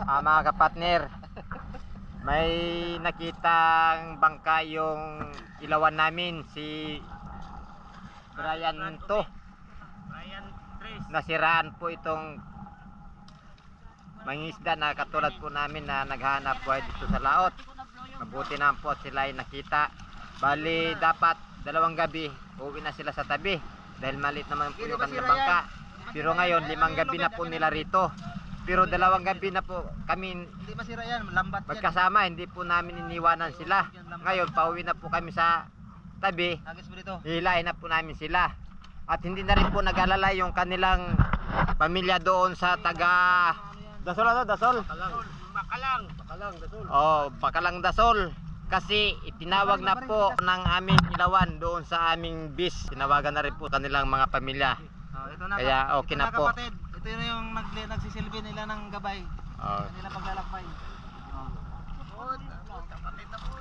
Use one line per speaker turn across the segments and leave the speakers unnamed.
Mga kapatner, may nakitang bangka yung ilawan namin, si Brian to. Nasiraan po itong mangingisda na katulad po namin na naghahanap buhay dito sa laot. Mabuti naman po sila ay nakita. Bali dapat 2 gabi uwi na sila sa tabi dahil maliit naman po yung kanilang bangka. Pero ngayon 5 gabi na po nila rito. Pero 2 gabi na po kami
Hindi masira yan, lambat yan.
magkasama, hindi po namin iniwanan sila. Ngayon pauwi na po kami sa tabi.
Hagis mo dito.
Hihilahin na po namin sila. At hindi na rin po nag-alala yung kanilang pamilya doon sa taga Dasol, Dasol.
Makalang, Dasol.
Oh, Bakalang Dasol. Kasi itinawag na po ng aming ilawan doon sa aming bis. Tinawagan na rin po kanilang mga pamilya.
Ito na,
Kaya okay na po.
Kapatid. Ito na yung nagsisilbi nila ng gabay.
Oh.
Nila paglalakbay. Kapatid na po.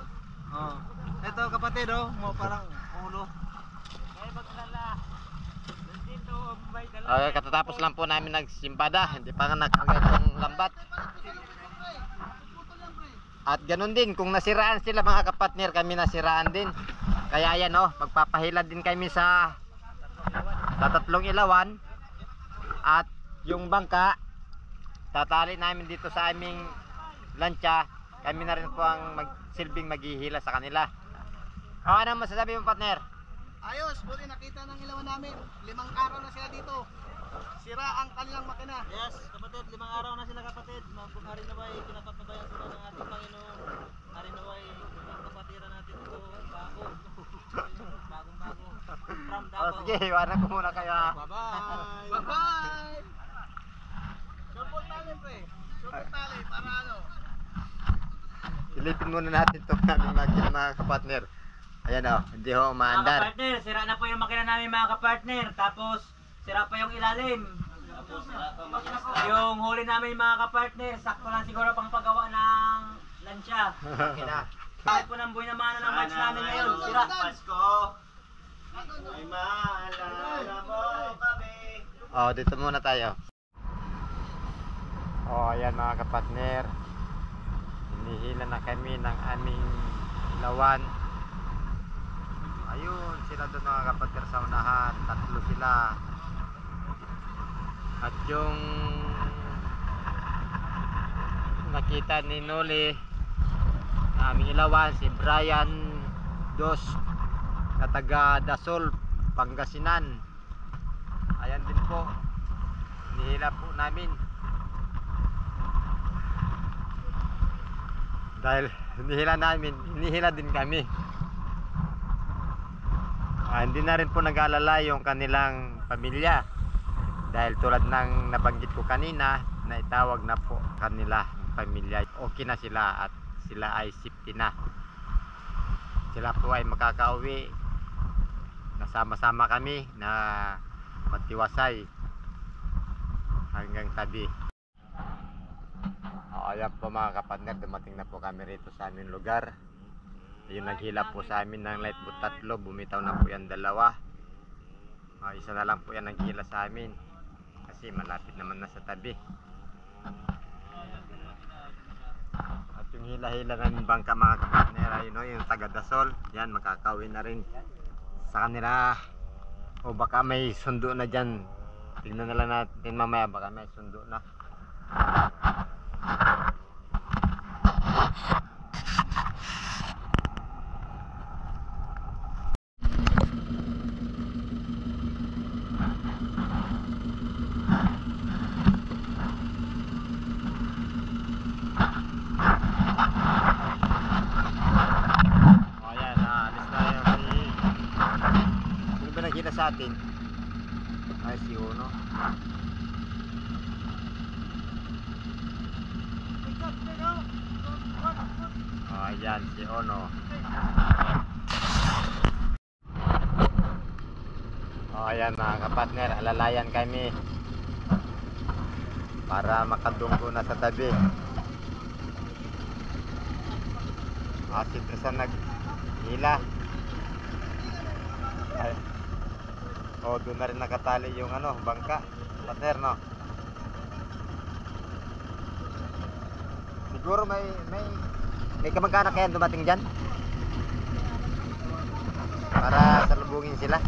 Ito kapatid mo parang ulo.
Okay, katatapos lang po namin nagsimbada. Hindi pa nga nakagayong lambat. At ganun din, kung nasiraan sila mga kapatner, kami nasiraan din. Kaya yan magpapahila din kami sa 3 ilawan. At yung bangka, tatali namin dito sa aming lancha. Kami na rin po ang silbing maghihila sa kanila. Ano masasabi mo, partner?
Ayos, buti nakita ng ilawan namin. 5 araw na sila dito. Sira ang kanilang makina. Yes, kapatid, 5 araw na sila kapatid. Hari na ba, pinapatnabayan sila ng ating Panginoon. Hari na ba, ang kapatiran natin ito, bago. Bagong-bago. From Davao.
Sige, iwanan ko muna kayo.
Bye-bye! Bye-bye! Sumpot tali, pre. Sumpot tali, para ano?
Silipin muna natin itong aming makina mga kapatner. Ayan hindi ho umaandar.
Mga kapartner, sira na po yung makina namin mga kapartner. Tapos, sira pa yung ilalim. Yung huli namin mga kapartner, sakto lang siguro pang paggawa ng lansya. Bakit po ng buhay na mana ng match namin ngayon? Sira.
Pasko! Ay maalala mo kami.
Dito muna tayo. Ayan mga kapatner. Hinihila na kami ng aming ilawan. Ayun, sila doon mga kapatner sa unahan. 3 sila. At yung nakita ni Noli, aming ilawan, si Brian Dos na taga Dasol, Pangasinan. Ayan din po, nihila po namin dahil hinihila din kami. Hindi na rin po nag-alala yung kanilang pamilya dahil tulad ng nabanggit ko kanina, na itawag na po kanila pamilya. Okay na sila at sila ay safety na. Sila po ay makakauwi. Nasama-sama kami na matiwasay hanggang tabi. Ayan po mga kapatner, dumating na po kami rito sa aming lugar. Yung naghila po sa amin ng light boat 3, bumitaw na po yan 2. Isa na lang po yan naghila sa amin kasi malapit naman na sa tabi. At yung hila-hila ng bangka mga kapatner, yung taga Dasol, yan makakawin na rin sa kanila. O baka may sundo na dyan, tignan na lang natin mamaya, baka may sundo na. Sa atin ay si Uno. Ayan si Uno. Ayan mga kapatner, alalayan kami para makadunggo na sa tabi. Asit sa naghila. Ay. Doon na rin nakatali yung bangka, partner, no? Siguro may kamag-anak yan dumating dyan. Para salubungin sila.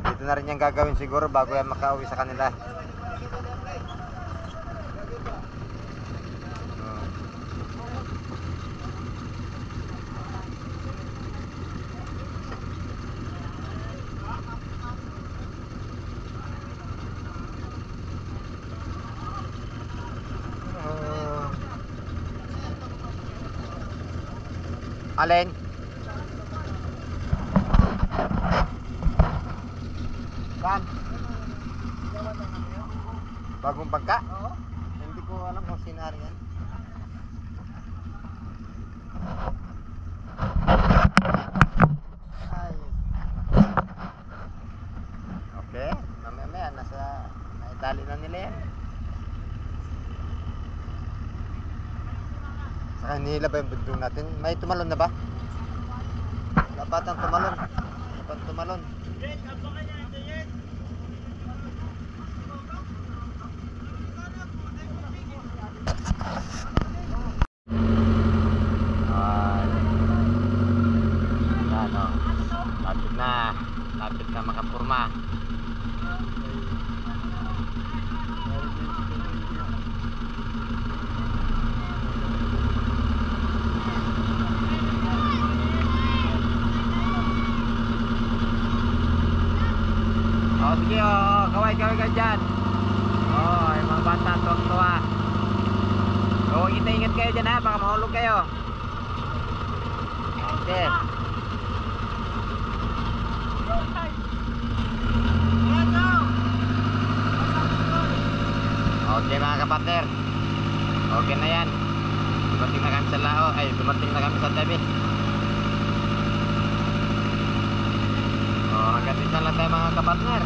Dito na rin yung gagawin siguro bago yan makauwi sa kanila. Alin? Saan? Bagong bangka?
Oo.
Hindi ko alam kung sinari yan. Ayos. Okay, mamaya nasa naitali na nila yan. Saka nila ba yung bundong natin? May tumalon na ba? Wala pa tang tumalon. Wala pa tumalon. Yan o. Lapit na makapurma. Oh, sige, kaway ka dyan. Oh, yung mga bata, tuwang-tuwa. Oh, ingat kayo dyan ha, baka mahulog kayo. Okay. Okay mga kapatner. Okay na yan. Dumating na kami sa Lao. Dumating na kami sa tabi. Oh, hanggang dito lang tayo mga kapatner.